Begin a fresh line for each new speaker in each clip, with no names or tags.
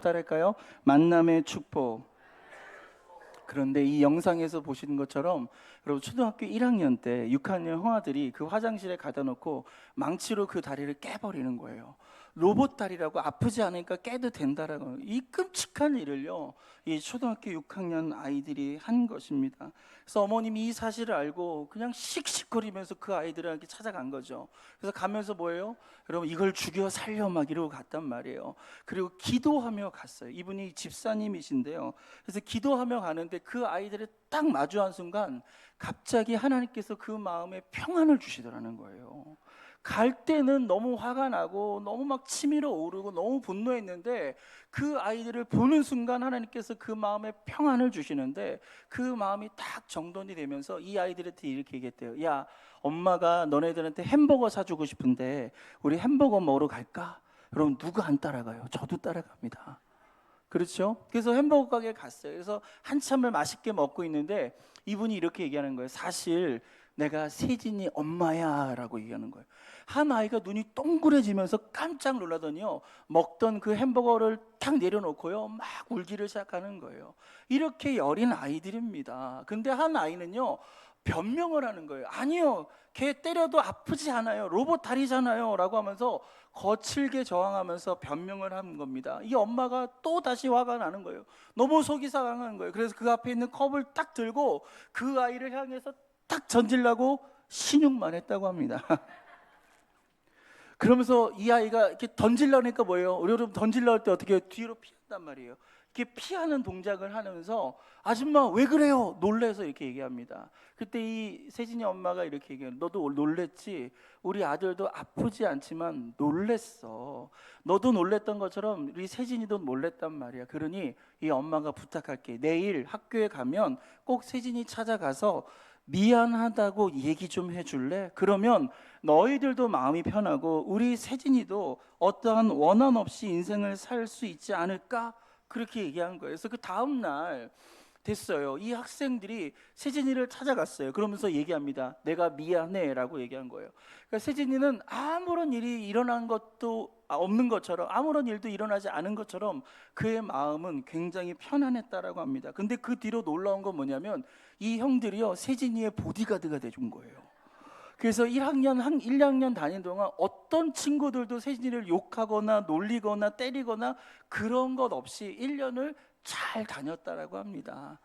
따를까요? 만남의 축복. 그런데 이 영상에서 보시는 것처럼 여러분 초등학교 1학년 때 6학년 형아들이 그 화장실에 가다 놓고 망치로 그 다리를 깨버리는 거예요. 로봇 다리라고 아프지 않으니까 깨도 된다라고 이 끔찍한 일을요 이 초등학교 6학년 아이들이 한 것입니다. 그래서 어머님이 이 사실을 알고 그냥 씩씩거리면서 그 아이들에게 찾아간 거죠. 그래서 가면서 뭐예요? 여러분 이걸 죽여 살려 막 이러고 갔단 말이에요. 그리고 기도하며 갔어요. 이분이 집사님이신데요. 그래서 기도하며 가는데 그 아이들을 딱 마주한 순간 갑자기 하나님께서 그 마음에 평안을 주시더라는 거예요. 갈 때는 너무 화가 나고 너무 막 치밀어 오르고 너무 분노했는데 그 아이들을 보는 순간 하나님께서 그 마음에 평안을 주시는데 그 마음이 딱 정돈이 되면서 이 아이들한테 이렇게 얘기했대요. 야, 엄마가 너네들한테 햄버거 사주고 싶은데 우리 햄버거 먹으러 갈까? 여러분 누가 안 따라가요? 저도 따라갑니다. 그렇죠? 그래서 햄버거 가게에 갔어요. 그래서 한참을 맛있게 먹고 있는데 이분이 이렇게 얘기하는 거예요. 사실 내가 세진이 엄마야 라고 얘기하는 거예요. 한 아이가 눈이 동그래지면서 깜짝 놀라더니요 먹던 그 햄버거를 탁 내려놓고요 막 울기를 시작하는 거예요. 이렇게 여린 아이들입니다. 근데 한 아이는요 변명을 하는 거예요. 아니요, 걔 때려도 아프지 않아요, 로봇 다리잖아요 라고 하면서 거칠게 저항하면서 변명을 하는 겁니다. 이 엄마가 또 다시 화가 나는 거예요. 너무 속이 상한 거예요. 그래서 그 앞에 있는 컵을 딱 들고 그 아이를 향해서 딱 던지려고 신용만 했다고 합니다. 그러면서 이 아이가 이렇게 던지려니까 뭐예요? 우리 여러분 던지려 할 때 어떻게 해요? 뒤로 피한단 말이에요. 이렇게 피하는 동작을 하면서 아줌마 왜 그래요? 놀래서 이렇게 얘기합니다. 그때 이 세진이 엄마가 이렇게 얘기해요. 너도 놀랬지? 우리 아들도 아프지 않지만 놀랬어. 너도 놀랬던 것처럼 우리 세진이도 놀랬단 말이야. 그러니 이 엄마가 부탁할게. 내일 학교에 가면 꼭 세진이 찾아가서 미안하다고 얘기 좀 해줄래? 그러면 너희들도 마음이 편하고 우리 세진이도 어떠한 원한 없이 인생을 살 수 있지 않을까? 그렇게 얘기한 거예요. 그래서 그 다음 날 됐어요. 이 학생들이 세진이를 찾아갔어요. 그러면서 얘기합니다. 내가 미안해라고 얘기한 거예요. 그러니까 세진이는 아무런 일이 일어난 것도 없는 것처럼 아무런 일도 일어나지 않은 것처럼 그의 마음은 굉장히 편안했다라고 합니다. 근데 그 뒤로 놀라운 건 뭐냐면 이 형들이요 세진이의 보디가드가 돼준 거예요. 그래서 1학년 다니는 동안 어떤 친구들도 세진이를 욕하거나 놀리거나 때리거나 그런 것 없이 1년을 잘 다녔다라고 합니다.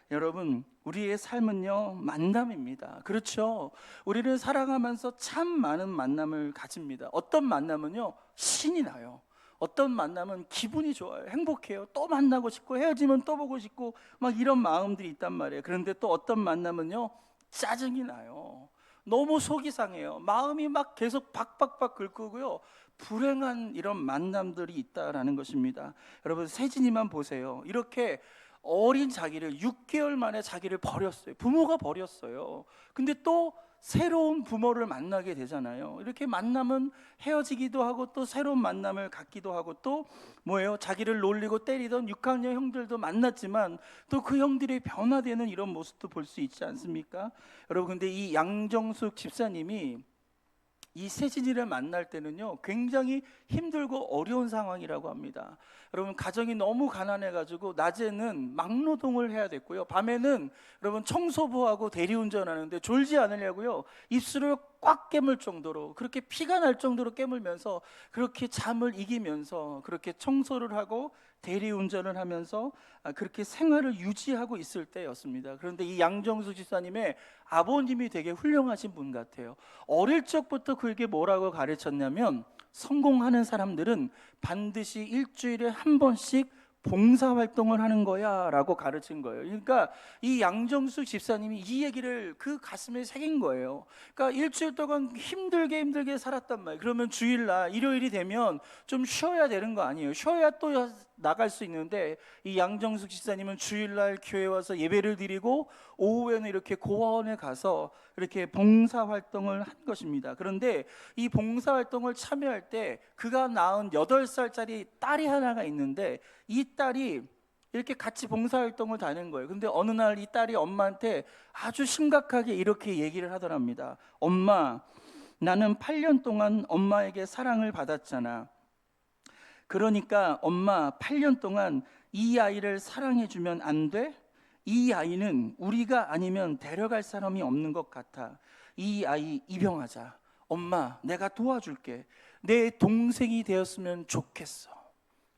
여러분, 우리의 삶은요 만남입니다. 그렇죠? 우리를 살아가면서 참 많은 만남을 가집니다. 어떤 만남은요 신이 나요. 어떤 만남은 기분이 좋아요. 행복해요. 또 만나고 싶고 헤어지면 또 보고 싶고 막 이런 마음들이 있단 말이에요. 그런데 또 어떤 만남은요 짜증이 나요. 너무 속이 상해요. 마음이 막 계속 박박박 긁고요. 불행한 이런 만남들이 있다라는 것입니다. 여러분 세진이만 보세요. 이렇게 어린 자기를 6개월 만에 자기를 버렸어요. 부모가 버렸어요. 근데 또 새로운 부모를 만나게 되잖아요. 이렇게 만남은 헤어지기도 하고 또 새로운 만남을 갖기도 하고 또 뭐예요? 자기를 놀리고 때리던 6학년 형들도 만났지만 또 그 형들이 변화되는 이런 모습도 볼 수 있지 않습니까? 여러분 근데 이 양정숙 집사님이 이 세진이를 만날 때는요 굉장히 힘들고 어려운 상황이라고 합니다. 여러분 가정이 너무 가난해가지고 낮에는 막노동을 해야 됐고요, 밤에는 여러분 청소부하고 대리운전하는데 졸지 않으려고요 입술을 꽉 깨물 정도로 그렇게 피가 날 정도로 깨물면서 그렇게 잠을 이기면서 그렇게 청소를 하고 대리운전을 하면서 그렇게 생활을 유지하고 있을 때였습니다. 그런데 이 양정수 집사님의 아버님이 되게 훌륭하신 분 같아요. 어릴 적부터 그에게 뭐라고 가르쳤냐면 성공하는 사람들은 반드시 일주일에 한 번씩 봉사활동을 하는 거야 라고 가르친 거예요. 그러니까 이 양정수 집사님이 이 얘기를 그 가슴에 새긴 거예요. 그러니까 일주일 동안 힘들게 살았단 말이에요. 그러면 주일날 일요일이 되면 좀 쉬어야 되는 거 아니에요. 쉬어야 또 나갈 수 있는데 이 양정숙 집사님은 주일날 교회 와서 예배를 드리고 오후에는 이렇게 고아원에 가서 이렇게 봉사활동을 한 것입니다. 그런데 이 봉사활동을 참여할 때 그가 낳은 8살짜리 딸이 하나가 있는데 이 딸이 이렇게 같이 봉사활동을 다니는 거예요. 근데 어느 날 이 딸이 엄마한테 아주 심각하게 이렇게 얘기를 하더랍니다. 엄마, 나는 8년 동안 엄마에게 사랑을 받았잖아. 그러니까 엄마 8년 동안 이 아이를 사랑해주면 안 돼? 이 아이는 우리가 아니면 데려갈 사람이 없는 것 같아. 이 아이 입양하자. 엄마, 내가 도와줄게. 내 동생이 되었으면 좋겠어.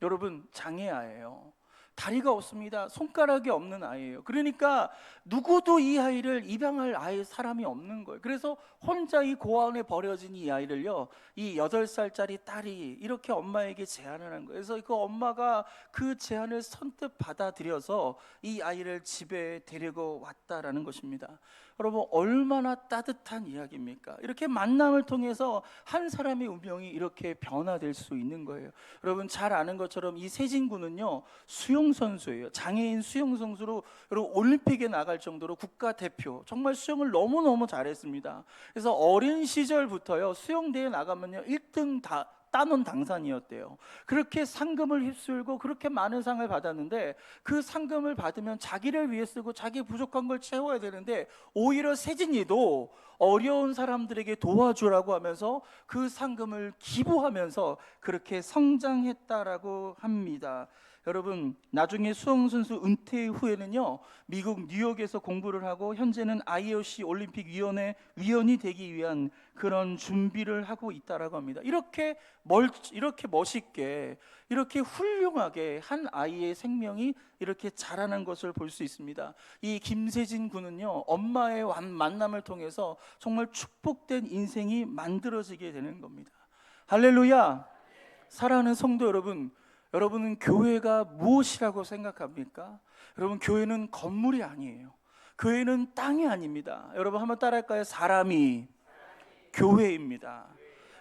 여러분, 장애아예요. 다리가 없습니다. 손가락이 없는 아이예요. 그러니까 누구도 이 아이를 입양할 사람이 없는 거예요. 그래서 혼자 이 고아원에 버려진 이 아이를요, 이 8살짜리 딸이 이렇게 엄마에게 제안을 한 거예요. 그래서 그 엄마가 그 제안을 선뜻 받아들여서 이 아이를 집에 데리고 왔다라는 것입니다. 여러분, 얼마나 따뜻한 이야기입니까? 이렇게 만남을 통해서 한 사람의 운명이 이렇게 변화될 수 있는 거예요. 여러분, 잘 아는 것처럼 이 세진군은요, 수영 선수예요. 장애인 수영 선수로 여러분 올림픽에 나갈 정도로 국가대표, 정말 수영을 너무너무 잘했습니다. 그래서 어린 시절부터요, 수영대회 나가면요 1등 다 따놓은 당산이었대요. 그렇게 상금을 휩쓸고 그렇게 많은 상을 받았는데, 그 상금을 받으면 자기를 위해 쓰고 자기 부족한 걸 채워야 되는데, 오히려 세진이도 어려운 사람들에게 도와주라고 하면서 그 상금을 기부하면서 그렇게 성장했다라고 합니다. 여러분, 나중에 수영 선수 은퇴 후에는요, 미국 뉴욕에서 공부를 하고 현재는 IOC 올림픽 위원회 위원이 되기 위한 그런 준비를 하고 있다라고 합니다. 이렇게 멋있게, 이렇게 훌륭하게 한 아이의 생명이 이렇게 자라는 것을 볼 수 있습니다. 이 김세진 군은요, 엄마의 만남을 통해서 정말 축복된 인생이 만들어지게 되는 겁니다. 할렐루야. 사랑하는 성도 여러분, 여러분은 교회가 무엇이라고 생각합니까? 여러분, 교회는 건물이 아니에요. 교회는 땅이 아닙니다. 여러분, 한번 따라할까요? 사람이 교회입니다.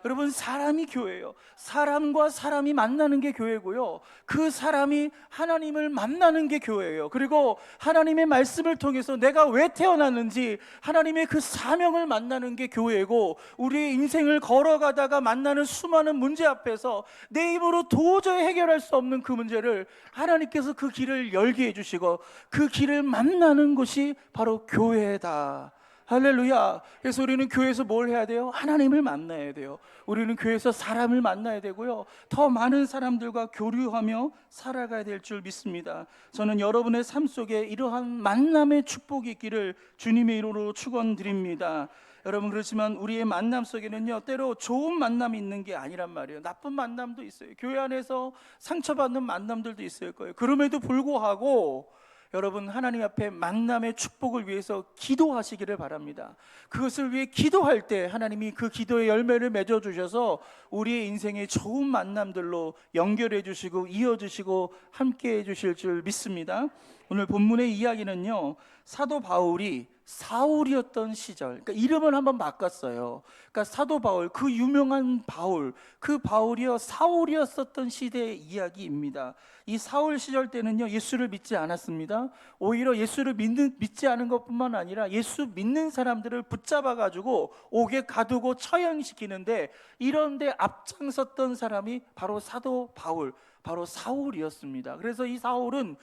여러분, 사람이 교회예요. 사람과 사람이 만나는 게 교회고요, 그 사람이 하나님을 만나는 게 교회예요. 그리고 하나님의 말씀을 통해서 내가 왜 태어났는지 하나님의 그 사명을 만나는 게 교회고, 우리의 인생을 걸어가다가 만나는 수많은 문제 앞에서 내 힘으로 도저히 해결할 수 없는 그 문제를 하나님께서 그 길을 열게 해주시고 그 길을 만나는 것이 바로 교회다. 할렐루야. 그래서 우리는 교회에서 뭘 해야 돼요? 하나님을 만나야 돼요. 우리는 교회에서 사람을 만나야 되고요, 더 많은 사람들과 교류하며 살아가야 될 줄 믿습니다. 저는 여러분의 삶 속에 이러한 만남의 축복이 있기를 주님의 이름으로 축원드립니다. 여러분, 그렇지만 우리의 만남 속에는요, 때로 좋은 만남이 있는 게 아니란 말이에요. 나쁜 만남도 있어요. 교회 안에서 상처받는 만남들도 있을 거예요. 그럼에도 불구하고 여러분, 하나님 앞에 만남의 축복을 위해서 기도하시기를 바랍니다. 그것을 위해 기도할 때 하나님이 그 기도의 열매를 맺어 주셔서 우리의 인생의 좋은 만남들로 연결해 주시고 이어주시고 함께 해 주실 줄 믿습니다. 오늘 본문의 이야기는요, 사도 바울이 사울이었던 시절, 그러니까 이름을 한번 바꿨어요. 그러니까 사도 바울, 그 유명한 바울, 그 바울이요 사울이었었던 시대의 이야기입니다. 이 사울 시절 때는요, 예수를 믿지 않았습니다. 오히려 예수를 믿지 않은 것뿐만 아니라 예수 믿는 사람들을 붙잡아 가지고 옥에 가두고 처형시키는데, 이런데 앞장섰던 사람이 바로 사도 바울, 바로 사울이었습니다. 그래서 이 사울은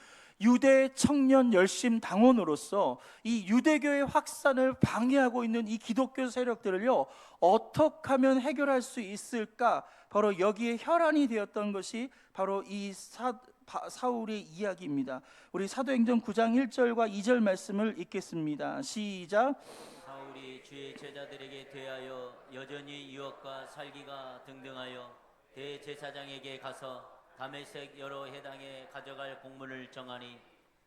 유대 청년 열심 당원으로서 이 유대교의 확산을 방해하고 있는 이 기독교 세력들을요, 어떻게 하면 해결할 수 있을까, 바로 여기에 혈안이 되었던 것이 바로 이 사울의 이야기입니다. 우리 사도행전 9장 1절과 2절 말씀을 읽겠습니다. 시작.
사울이 주의 제자들에게 대하여 여전히 유혹과 살기가 등등하여 대제사장에게 가서 다메섹 여러 해당에 가져갈 공문을 정하니,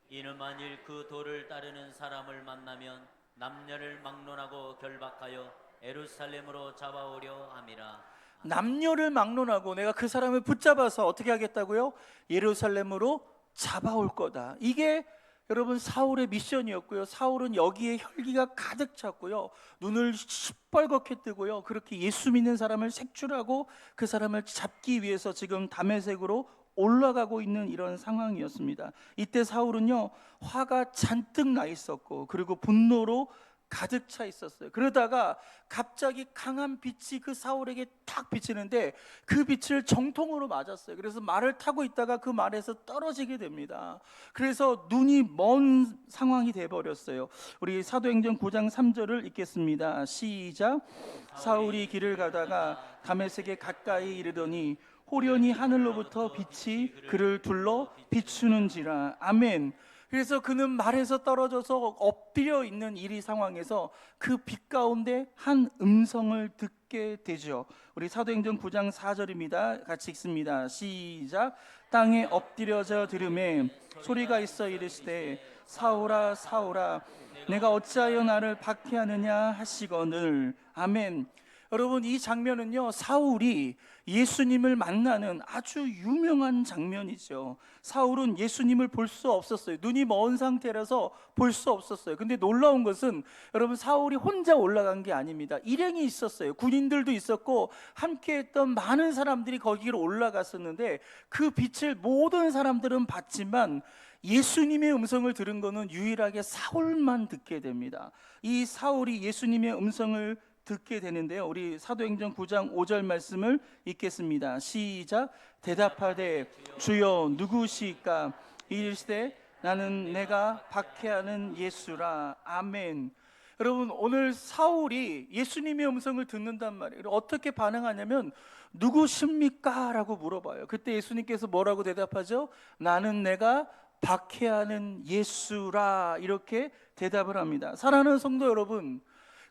이는 만일 그 도를 따르는 사람을 만나면 남녀를 막론하고 결박하여 예루살렘으로 잡아오려 함이라.
남녀를 막론하고 내가 그 사람을 붙잡아서 어떻게 하겠다고요? 예루살렘으로 잡아올 거다. 이게 여러분 사울의 미션이었고요, 사울은 여기에 혈기가 가득 찼고요, 눈을 시뻘겋게 뜨고요, 그렇게 예수 믿는 사람을 색출하고 그 사람을 잡기 위해서 지금 다메섹으로 올라가고 있는 이런 상황이었습니다. 이때 사울은요, 화가 잔뜩 나 있었고, 그리고 분노로 가득 차 있었어요. 그러다가 갑자기 강한 빛이 그 사울에게 탁 비치는데, 그 빛을 정통으로 맞았어요. 그래서 말을 타고 있다가 그 말에서 떨어지게 됩니다. 그래서 눈이 먼 상황이 돼버렸어요. 우리 사도행전 9장 3절을 읽겠습니다. 시작. 사울이 길을 가다가 다메섹에 가까이 이르더니 호련히 하늘로부터 빛이 그를 둘러 비추는지라. 아멘. 그래서 그는 말에서 떨어져서 엎드려 있는 이 상황에서 그 빛 가운데 한 음성을 듣게 되죠. 우리 사도행전 9장 4절입니다. 같이 읽습니다. 시작. 땅에 엎드려져 들음에 소리가 있어 이르시되 사울아 사울아 내가 어찌하여 나를 박해하느냐 하시거늘. 아멘. 여러분, 이 장면은요, 사울이 예수님을 만나는 아주 유명한 장면이죠. 사울은 예수님을 볼 수 없었어요. 눈이 먼 상태라서 볼 수 없었어요. 근데 놀라운 것은 여러분, 사울이 혼자 올라간 게 아닙니다. 일행이 있었어요. 군인들도 있었고 함께했던 많은 사람들이 거기로 올라갔었는데 그 빛을 모든 사람들은 봤지만 예수님의 음성을 들은 것은 유일하게 사울만 듣게 됩니다. 이 사울이 예수님의 음성을 듣게 되는데요. 우리 사도행전 9장 5절 말씀을 읽겠습니다. 시작. 대답하되 주여 누구시까? 이르시되 나는 내가 박해하는 예수라. 아멘. 여러분, 오늘 사울이 예수님의 음성을 듣는단 말이에요. 어떻게 반응하냐면 누구십니까? 라고 물어봐요. 그때 예수님께서 뭐라고 대답하죠? 나는 내가 박해하는 예수라. 이렇게 대답을 합니다. 사랑하는 성도 여러분,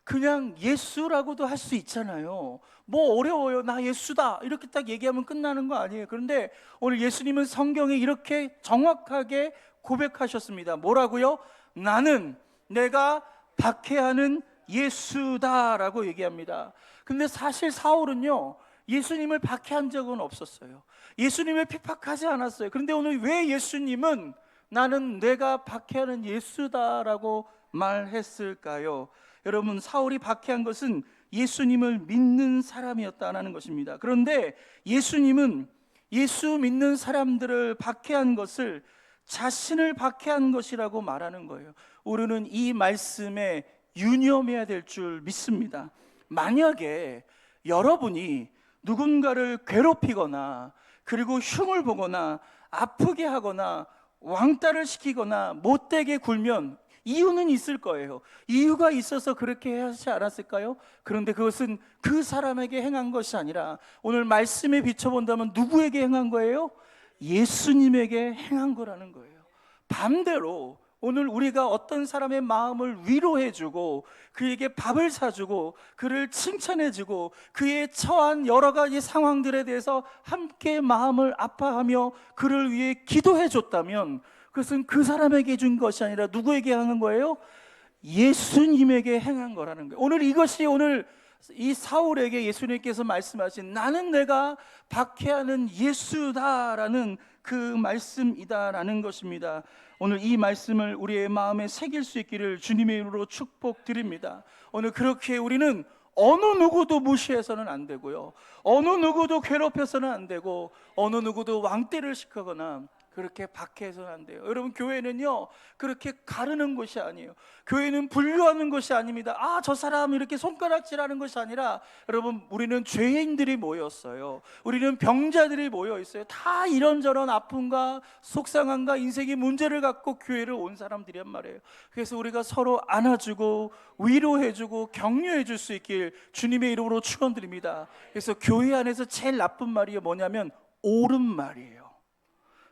그냥 예수라고도 할 수 있잖아요. 뭐 어려워요. 나 예수다. 이렇게 딱 얘기하면 끝나는 거 아니에요. 그런데 오늘 예수님은 성경에 이렇게 정확하게 고백하셨습니다. 뭐라고요? 나는 내가 박해하는 예수다라고 얘기합니다. 근데 사실 사울은요, 예수님을 박해한 적은 없었어요. 예수님을 핍박하지 않았어요. 그런데 오늘 왜 예수님은 나는 내가 박해하는 예수다라고 말했을까요? 여러분, 사울이 박해한 것은 예수님을 믿는 사람이었다는 것입니다. 그런데 예수님은 예수 믿는 사람들을 박해한 것을 자신을 박해한 것이라고 말하는 거예요. 우리는 이 말씀에 유념해야 될 줄 믿습니다. 만약에 여러분이 누군가를 괴롭히거나 그리고 흉을 보거나 아프게 하거나 왕따를 시키거나 못되게 굴면 이유는 있을 거예요. 이유가 있어서 그렇게 하지 않았을까요? 그런데 그것은 그 사람에게 행한 것이 아니라 오늘 말씀에 비춰본다면 누구에게 행한 거예요? 예수님에게 행한 거라는 거예요. 반대로 오늘 우리가 어떤 사람의 마음을 위로해주고 그에게 밥을 사주고 그를 칭찬해주고 그의 처한 여러 가지 상황들에 대해서 함께 마음을 아파하며 그를 위해 기도해줬다면 그것은 그 사람에게 준 것이 아니라 누구에게 행한 거예요? 예수님에게 행한 거라는 거예요. 오늘 이것이 오늘 이 사울에게 예수님께서 말씀하신 나는 내가 박해하는 예수다라는 그 말씀이다라는 것입니다. 오늘 이 말씀을 우리의 마음에 새길 수 있기를 주님의 이름으로 축복드립니다. 오늘 그렇게 우리는 어느 누구도 무시해서는 안 되고요, 어느 누구도 괴롭혀서는 안 되고 어느 누구도 왕따를 시키거나 그렇게 박해해서는 안 돼요. 여러분, 교회는요 그렇게 가르는 것이 아니에요. 교회는 분류하는 것이 아닙니다. 아, 저 사람 이렇게 손가락질하는 것이 아니라 여러분, 우리는 죄인들이 모였어요. 우리는 병자들이 모여 있어요. 다 이런저런 아픔과 속상함과 인생의 문제를 갖고 교회를 온 사람들이란 말이에요. 그래서 우리가 서로 안아주고 위로해주고 격려해줄 수 있길 주님의 이름으로 축원드립니다. 그래서 교회 안에서 제일 나쁜 말이 뭐냐면 옳은 말이에요.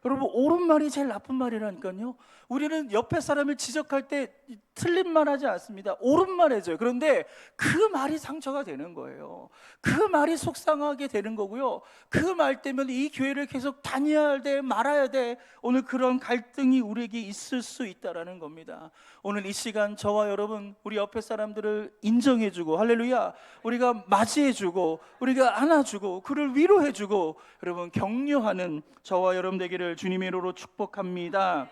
여러분, 옳은 말이 제일 나쁜 말이라니까요. 우리는 옆에 사람을 지적할 때 틀린 말 하지 않습니다. 옳은 말 해줘요. 그런데 그 말이 상처가 되는 거예요. 그 말이 속상하게 되는 거고요. 그 말 때문에 이 교회를 계속 다녀야 돼, 말아야 돼. 오늘 그런 갈등이 우리에게 있을 수 있다라는 겁니다. 오늘 이 시간 저와 여러분, 우리 옆에 사람들을 인정해주고, 할렐루야, 우리가 맞이해주고 우리가 안아주고 그를 위로해주고 여러분 격려하는 저와 여러분 되기를 주님의 이름으로 축복합니다.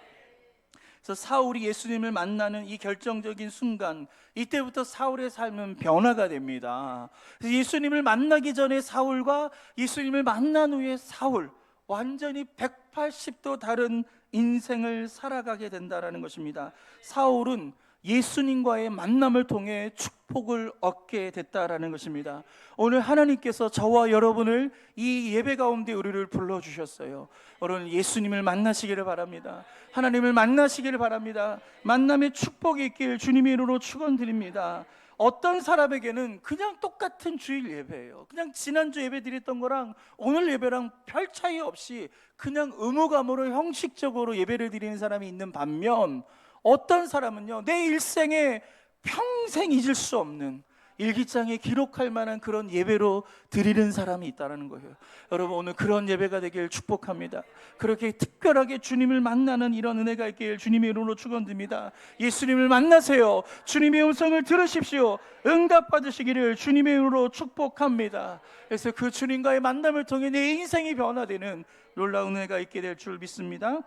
그래서 사울이 예수님을 만나는 이 결정적인 순간, 이때부터 사울의 삶은 변화가 됩니다. 그래서 예수님을 만나기 전에 사울과 예수님을 만난 후에 사울, 완전히 180도 다른 인생을 살아가게 된다는 것입니다. 사울은 예수님과의 만남을 통해 축복을 얻게 됐다라는 것입니다. 오늘 하나님께서 저와 여러분을 이 예배 가운데 우리를 불러주셨어요. 오늘 예수님을 만나시기를 바랍니다. 하나님을 만나시기를 바랍니다. 만남의 축복이 있길 주님의 이름으로 축원드립니다. 어떤 사람에게는 그냥 똑같은 주일 예배예요. 그냥 지난주 예배 드렸던 거랑 오늘 예배랑 별 차이 없이 그냥 의무감으로 형식적으로 예배를 드리는 사람이 있는 반면, 어떤 사람은요, 내 일생에 평생 잊을 수 없는 일기장에 기록할 만한 그런 예배로 드리는 사람이 있다는 거예요. 여러분, 오늘 그런 예배가 되길 축복합니다. 그렇게 특별하게 주님을 만나는 이런 은혜가 있길 주님의 이름으로 축원드립니다. 예수님을 만나세요. 주님의 음성을 들으십시오. 응답받으시기를 주님의 이름으로 축복합니다. 그래서 그 주님과의 만남을 통해 내 인생이 변화되는 놀라운 은혜가 있게 될 줄 믿습니다.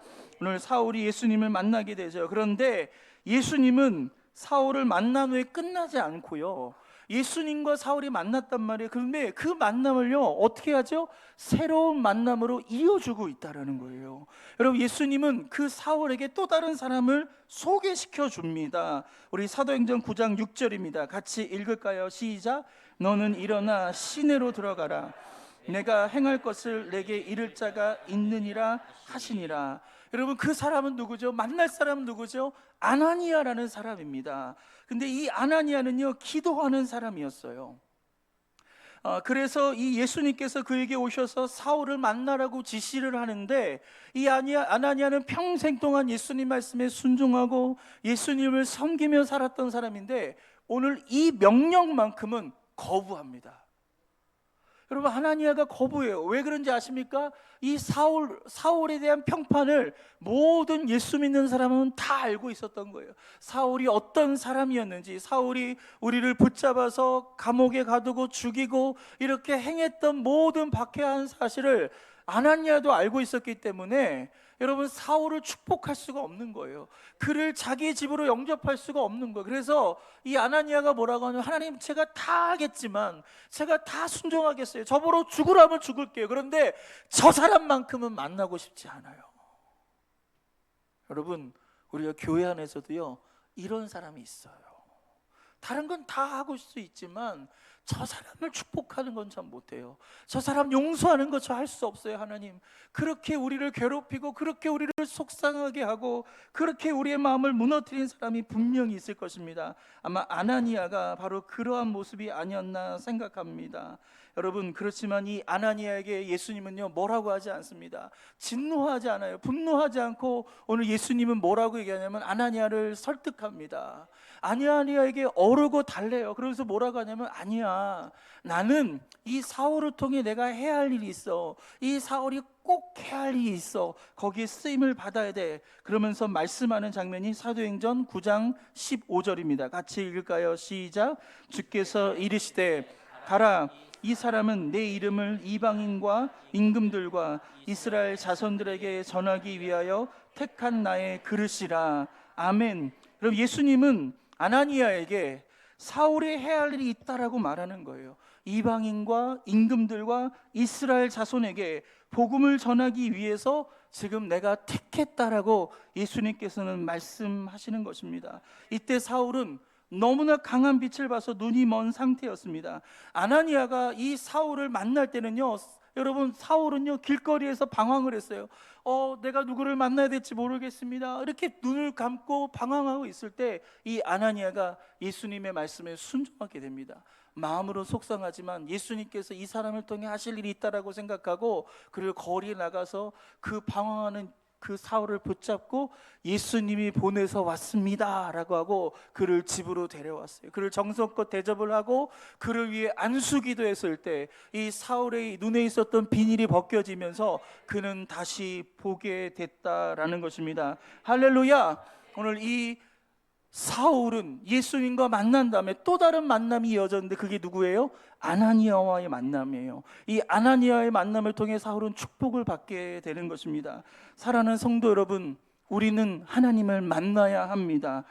오늘 사울이 예수님을 만나게 되죠. 그런데 예수님은 사울을 만난 후에 끝나지 않고요, 예수님과 사울이 만났단 말이에요. 그런데 그 만남을요, 어떻게 하죠? 새로운 만남으로 이어주고 있다는 거예요. 여러분, 예수님은 그 사울에게 또 다른 사람을 소개시켜 줍니다. 우리 사도행전 9장 6절입니다. 같이 읽을까요? 시작. 너는 일어나 시내로 들어가라. 내가 행할 것을 내게 이를 자가 있느니라 하시니라. 여러분, 그 사람은 누구죠? 만날 사람은 누구죠? 아나니아라는 사람입니다. 근데 이 아나니아는요, 기도하는 사람이었어요. 그래서 이 예수님께서 그에게 오셔서 사울을 만나라고 지시를 하는데, 이 아나니아는 평생 동안 예수님 말씀에 순종하고 예수님을 섬기며 살았던 사람인데, 오늘 이 명령만큼은 거부합니다. 여러분, 하나니아가 거부해요. 왜 그런지 아십니까? 이 사울에 대한 평판을 모든 예수 믿는 사람은 다 알고 있었던 거예요. 사울이 어떤 사람이었는지, 사울이 우리를 붙잡아서 감옥에 가두고 죽이고 이렇게 행했던 모든 박해한 사실을 아나니아도 알고 있었기 때문에 여러분, 사울을 축복할 수가 없는 거예요. 그를 자기 집으로 영접할 수가 없는 거예요. 그래서 이 아나니아가 뭐라고 하냐면, 하나님, 제가 다 하겠지만, 제가 다 순종하겠어요. 저보러 죽으라면 죽을게요. 그런데 저 사람만큼은 만나고 싶지 않아요. 여러분, 우리가 교회 안에서도요, 이런 사람이 있어요. 다른 건 다 하고 수 있지만 저 사람을 축복하는 건 전 못해요. 저 사람 용서하는 거 저 할 수 없어요. 하나님, 그렇게 우리를 괴롭히고 그렇게 우리를 속상하게 하고 그렇게 우리의 마음을 무너뜨린 사람이 분명히 있을 것입니다. 아마 아나니아가 바로 그러한 모습이 아니었나 생각합니다. 여러분, 그렇지만 이 아나니아에게 예수님은요, 뭐라고 하지 않습니다. 진노하지 않아요. 분노하지 않고 오늘 예수님은 뭐라고 얘기하냐면 아나니아를 설득합니다. 아나니아에게 어르고 달래요. 그러면서 뭐라고 하냐면, 아니야, 나는 이 사울을 통해 내가 해야 할 일이 있어. 이 사울이 꼭 해야 할 일이 있어. 거기에 쓰임을 받아야 돼. 그러면서 말씀하는 장면이 사도행전 9장 15절입니다. 같이 읽을까요? 시작. 주께서 이르시되 가라, 이 사람은 내 이름을 이방인과 임금들과 이스라엘 자손들에게 전하기 위하여 택한 나의 그릇이라. 아멘. 그럼 예수님은 아나니아에게 사울이 해야 할 일이 있다라고 말하는 거예요. 이방인과 임금들과 이스라엘 자손에게 복음을 전하기 위해서 지금 내가 택했다라고 예수님께서는 말씀하시는 것입니다. 이때 사울은 너무나 강한 빛을 봐서 눈이 먼 상태였습니다. 아나니아가 이 사울을 만날 때는요, 여러분, 사울은요, 길거리에서 방황을 했어요. 내가 누구를 만나야 될지 모르겠습니다. 이렇게 눈을 감고 방황하고 있을 때 이 아나니아가 예수님의 말씀에 순종하게 됩니다. 마음으로 속상하지만 예수님께서 이 사람을 통해 하실 일이 있다라고 생각하고, 그리고 거리에 나가서 그 방황하는 그 사울을 붙잡고 예수님이 보내서 왔습니다 라고 하고 그를 집으로 데려왔어요. 그를 정성껏 대접을 하고 그를 위해 안수기도 했을 때 이 사울의 눈에 있었던 비닐이 벗겨지면서 그는 다시 보게 됐다라는 것입니다. 할렐루야. 오늘 이 사울은 예수님과 만난 다음에 또 다른 만남이 이어졌는데, 그게 누구예요? 아나니아와의 만남이에요. 이 아나니아의 만남을 통해 사울은 축복을 받게 되는 것입니다. 사랑하는 성도 여러분, 우리는 하나님을 만나야 합니다.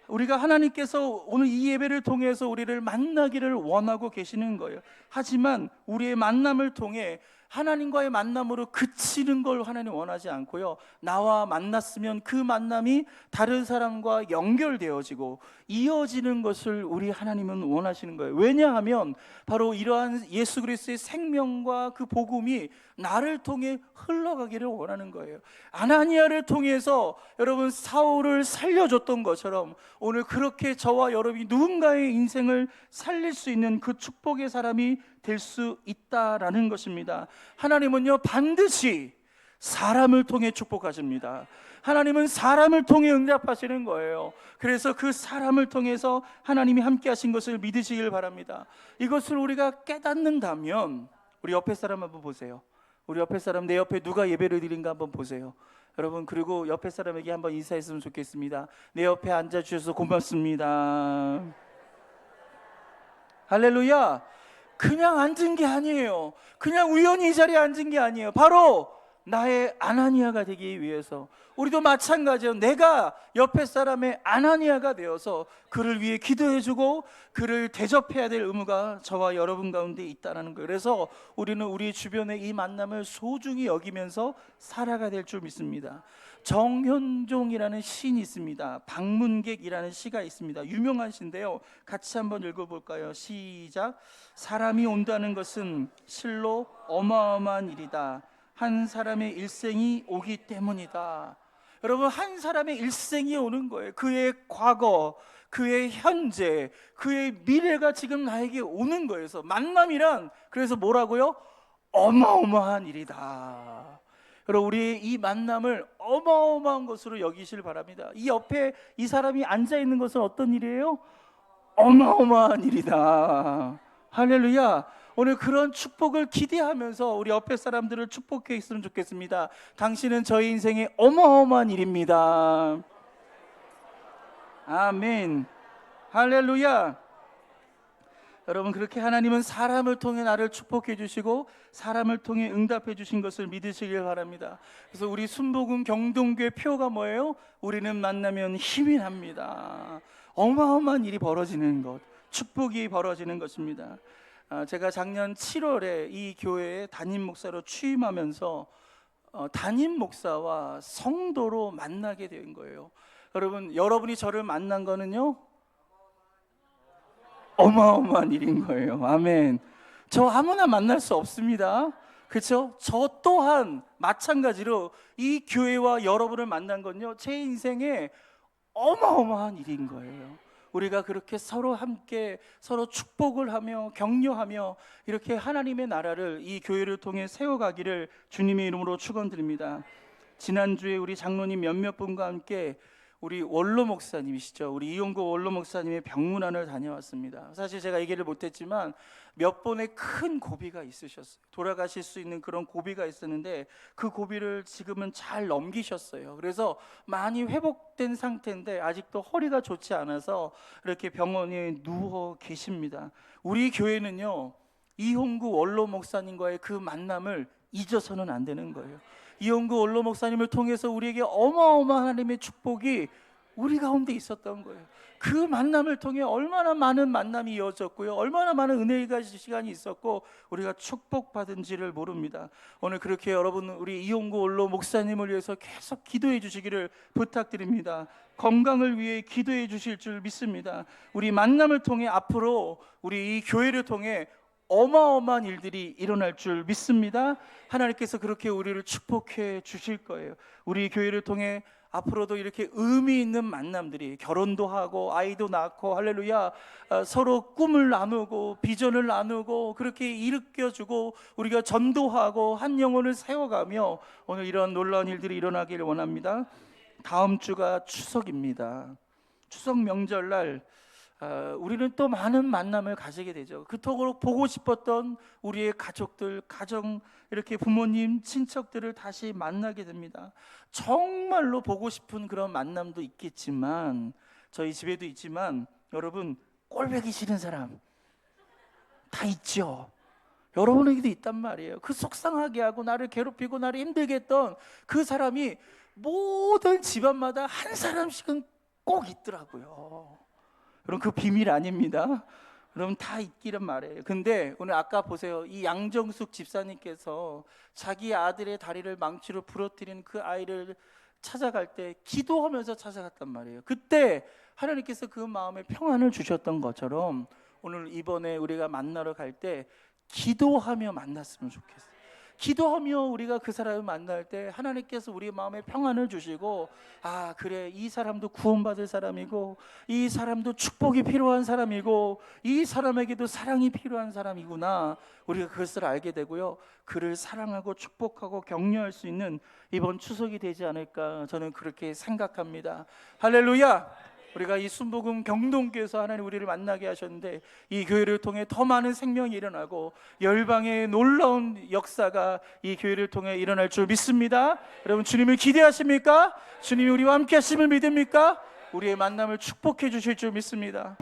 우리가 하나님께서 오늘 이 예배를 통해서 우리를 만나기를 원하고 계시는 거예요. 하지만 우리의 만남을 통해 하나님과의 만남으로 그치는 걸 하나님 원하지 않고요, 나와 만났으면 그 만남이 다른 사람과 연결되어지고 이어지는 것을 우리 하나님은 원하시는 거예요. 왜냐하면 바로 이러한 예수 그리스도의 생명과 그 복음이 나를 통해 흘러가기를 원하는 거예요. 아나니아를 통해서 여러분 사울을 살려줬던 것처럼 오늘 그렇게 저와 여러분이 누군가의 인생을 살릴 수 있는 그 축복의 사람이 될 수 있다라는 것입니다. 하나님은요 반드시 사람을 통해 축복하십니다. 하나님은 사람을 통해 응답하시는 거예요. 그래서 그 사람을 통해서 하나님이 함께 하신 것을 믿으시길 바랍니다. 이것을 우리가 깨닫는다면 우리 옆에 사람 한번 보세요. 우리 옆에 사람, 내 옆에 누가 예배를 드린가 한번 보세요. 여러분, 그리고 옆에 사람에게 한번 인사했으면 좋겠습니다. 내 옆에 앉아주셔서 고맙습니다. 할렐루야. 그냥 앉은 게 아니에요. 그냥 우연히 이 자리에 앉은 게 아니에요. 바로 나의 아나니아가 되기 위해서. 우리도 마찬가지예요. 내가 옆에 사람의 아나니아가 되어서 그를 위해 기도해주고 그를 대접해야 될 의무가 저와 여러분 가운데 있다는 거예요. 그래서 우리는 우리 주변의 이 만남을 소중히 여기면서 살아가야 될 줄 믿습니다. 정현종이라는 시인이 있습니다. 방문객이라는 시가 있습니다. 유명한 시인데요, 같이 한번 읽어볼까요? 시작. 사람이 온다는 것은 실로 어마어마한 일이다. 한 사람의 일생이 오기 때문이다. 여러분, 한 사람의 일생이 오는 거예요. 그의 과거, 그의 현재, 그의 미래가 지금 나에게 오는 거예요. 그래서 만남이란, 그래서 뭐라고요? 어마어마한 일이다. 여러분, 우리의 이 만남을 어마어마한 것으로 여기실 바랍니다. 이 옆에 이 사람이 앉아 있는 것은 어떤 일이에요? 어마어마한 일이다. 할렐루야. 오늘 그런 축복을 기대하면서 우리 옆에 사람들을 축복해 있으면 좋겠습니다. 당신은 저희 인생의 어마어마한 일입니다. 아멘. 할렐루야. 여러분, 그렇게 하나님은 사람을 통해 나를 축복해 주시고 사람을 통해 응답해 주신 것을 믿으시길 바랍니다. 그래서 우리 순복음 경동교회 표가 뭐예요? 우리는 만나면 힘이 납니다. 어마어마한 일이 벌어지는 것, 축복이 벌어지는 것입니다. 제가 작년 7월에 이 교회에 담임 목사로 취임하면서 담임 목사와 성도로 만나게 된 거예요. 여러분, 여러분이 저를 만난 거는요 어마어마한 일인 거예요. 아멘. 저 아무나 만날 수 없습니다. 그렇죠? 저 또한 마찬가지로 이 교회와 여러분을 만난 건요 제 인생에 어마어마한 일인 거예요. 우리가 그렇게 서로 함께 서로 축복을 하며 격려하며 이렇게 하나님의 나라를 이 교회를 통해 세워가기를 주님의 이름으로 축원드립니다. 지난주에 우리 장로님 몇몇 분과 함께 우리 원로 목사님이시죠, 우리 이용구 원로 목사님의 병문안을 다녀왔습니다. 사실 제가 얘기를 못했지만 몇 번의 큰 고비가 있으셨어요. 돌아가실 수 있는 그런 고비가 있었는데 그 고비를 지금은 잘 넘기셨어요. 그래서 많이 회복된 상태인데 아직도 허리가 좋지 않아서 이렇게 병원에 누워 계십니다. 우리 교회는요 이용구 원로 목사님과의 그 만남을 잊어서는 안 되는 거예요. 이용구 원로 목사님을 통해서 우리에게 어마어마한 하나님의 축복이 우리 가운데 있었던 거예요. 그 만남을 통해 얼마나 많은 만남이 이어졌고요, 얼마나 많은 은혜의 시간이 있었고 우리가 축복받은지를 모릅니다. 오늘 그렇게 여러분 우리 이용구 원로 목사님을 위해서 계속 기도해 주시기를 부탁드립니다. 건강을 위해 기도해 주실 줄 믿습니다. 우리 만남을 통해 앞으로 우리 이 교회를 통해 어마어마한 일들이 일어날 줄 믿습니다. 하나님께서 그렇게 우리를 축복해 주실 거예요. 우리 교회를 통해 앞으로도 이렇게 의미 있는 만남들이, 결혼도 하고 아이도 낳고 할렐루야, 서로 꿈을 나누고 비전을 나누고 그렇게 일으켜주고 우리가 전도하고 한 영혼을 세워가며 오늘 이런 놀라운 일들이 일어나기를 원합니다. 다음 주가 추석입니다. 추석 명절날 우리는 또 많은 만남을 가지게 되죠. 그토록 보고 싶었던 우리의 가족들, 가정, 이렇게 부모님, 친척들을 다시 만나게 됩니다. 정말로 보고 싶은 그런 만남도 있겠지만, 저희 집에도 있지만, 여러분 꼴보기 싫은 사람 다 있죠. 여러분에게도 있단 말이에요. 그 속상하게 하고 나를 괴롭히고 나를 힘들게 했던 그 사람이 모든 집안마다 한 사람씩은 꼭 있더라고요. 여러분, 그 비밀 아닙니다. 여러분 다 있기란 말이에요. 근데 오늘 아까 보세요. 이 양정숙 집사님께서 자기 아들의 다리를 망치로 부러뜨린 그 아이를 찾아갈 때 기도하면서 찾아갔단 말이에요. 그때 하나님께서 그 마음에 평안을 주셨던 것처럼 오늘 이번에 우리가 만나러 갈 때 기도하며 만났으면 좋겠어요. 기도하며 우리가 그 사람을 만날 때 하나님께서 우리 마음에 평안을 주시고, 아 그래, 이 사람도 구원받을 사람이고, 이 사람도 축복이 필요한 사람이고, 이 사람에게도 사랑이 필요한 사람이구나, 우리가 그것을 알게 되고요, 그를 사랑하고 축복하고 격려할 수 있는 이번 추석이 되지 않을까, 저는 그렇게 생각합니다. 할렐루야. 우리가 이 순복음 경동교에서 하나님 우리를 만나게 하셨는데, 이 교회를 통해 더 많은 생명이 일어나고 열방의 놀라운 역사가 이 교회를 통해 일어날 줄 믿습니다. 여러분 주님을 기대하십니까? 주님이 우리와 함께 하심을 믿습니까? 우리의 만남을 축복해 주실 줄 믿습니다.